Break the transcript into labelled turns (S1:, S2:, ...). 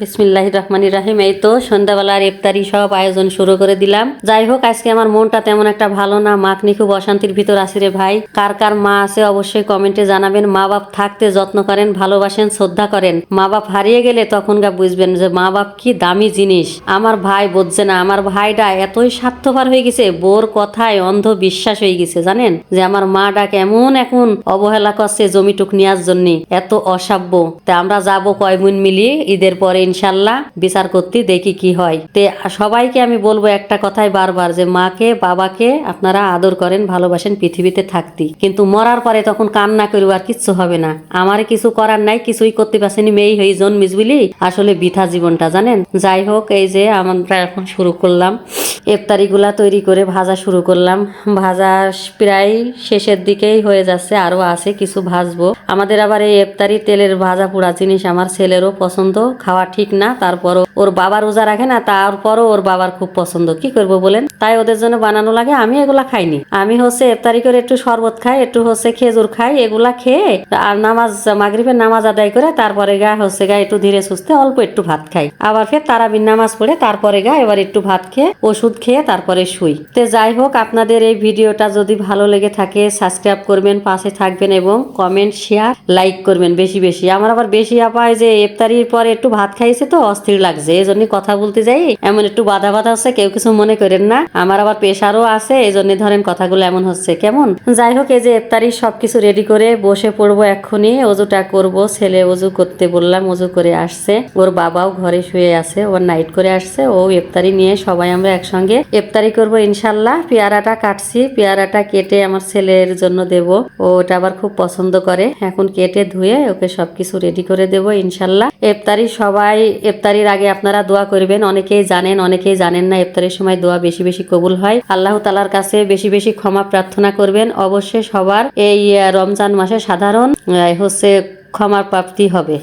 S1: বিসমিল্লাহির রহমানির রহিম। এই তো সন্ধ্যাবেলার ইফতারি সব আয়োজন শুরু করে দিলাম। যাই হোক, আজকে আমার মনটা তেমন একটা ভালো না, মাখনি খুব অশান্তির ভিতর আছি রে ভাই। কার কার মা আছে অবশ্যই কমেন্টে জানাবেন। মা বাপ থাকতে যত্ন করেন, ভালোবাসেন, শ্রদ্ধা করেন। মা বাপ হারিয়ে গেলে তখনকা বুঝবেন যে মা বাপ কি দামি জিনিস। আমার ভাই বুঝছে না, আমার ভাইটা এতই স্বার্থপর হয়ে গেছে, বোর কথায় অন্ধ বিশ্বাস হয়ে গেছে। জানেন যে আমার মাটা কেমন এখন অবহেলা করছে জমিটুক নেওয়ার জন্য, এত অসাব্য। তা আমরা যাবো কয় বোন মিলিয়ে ঈদের পরে ইনশাল্লাহ বিচার করতে, দেখি কি হয়। তে সবাইকে আমি বলবো একটা কথাই বারবার, যে মাকে বাবাকে আপনারা আদর করেন, ভালোবাসেন পৃথিবীতে থাকতে, কিন্তু মরার পরে তখন কান্না করবো আর কিচ্ছু হবে না। আমার কিছু করার নাই, কিছুই করতে পারছেনি, মেয়ে হয়ে জন্মিস বলি আসলে বৃথা জীবনটা, জানেন। যাই হোক, এই যে আমরা এখন শুরু করলাম ইফতারিগুলা তৈরি করে ভাজা শুরু করলাম। ভাজা প্রায় শেষের দিকেই হয়ে যাচ্ছে, আরো আছে কিছু ভাজবো। আমাদের আবার এই ইফতারি তেলের ভাজা পোড়া জিনিস আমার ছেলেরও পছন্দ, খাওয়া ঠিক না, তারপরও ওর বাবা রোজা রাখে না, তারপরও ওর বাবার খুব পছন্দ। কি করব বলেন, তাই ওদের জন্য বানানো লাগে। আমি এগুলা খাইনি, আমি ইফতারি করে একটু শরবত খাই, একটু খেজুর খাই, এগুলা খেয়ে আর মাগরিবের নামাজ আদায় করে তারপরে একটু ধীরে সুস্থে অল্প একটু ভাত খাই। আবার ফের তারাবির নামাজ পড়ে তারপরে এবার একটু ভাত খেয়ে ওষুধ খেয়ে তারপরে শুই। তো যাই হোক, আপনাদের এই ভিডিওটা যদি ভালো লেগে থাকে সাবস্ক্রাইব করবেন, পাশে থাকবেন এবং কমেন্ট শেয়ার লাইক করবেন বেশি বেশি। আমার আবার বেশি আপায় যে ইফতারির পরে একটু ভাত খাইছে তো অস্থির লাগছে, এই জন্য কথা বলতে যাই এমন একটু বাধা হচ্ছে, কেউ কিছু মনে করেন না। আমার আবার প্রেশারও আছে, এই জন্য ধরেন কথাগুলো এমন হচ্ছে কেমন। যাই হোক, এই যে ইফতারির সবকিছু রেডি করে বসে পড়বো এক্ষুনি। অজুটা করব, ছেলে অজু করতে বললাম, অজু করে আসছে। ওর বাবাও ঘরে শুয়ে আছে, ওর নাইট করে আসছে। ও ইফতারি নিয়ে সবাই আমরা একসঙ্গে ইফতারি করব ইনশাল্লাহ। পেয়ারাটা কাটছি, পেয়ারাটা কেটে আমার ছেলের জন্য দেব, ও ওটা আবার খুব পছন্দ করে। এখন কেটে ধুয়ে ওকে সবকিছু রেডি করে দেব ইনশাল্লাহ। ইফতারি সবাই ইফতারির আগে আপনারা দোয়া করবেন, অনেকেই জানেন অনেকেই জানেন না। ইফতারির সময় দোয়া বেশি বেশি কবুল হয়, আল্লাহ তাআলার কাছে বেশি বেশি ক্ষমা প্রার্থনা করবেন। অবশ্যই সবার এই রমজান মাসে সাধারণ ক্ষমার প্রাপ্তি হবে।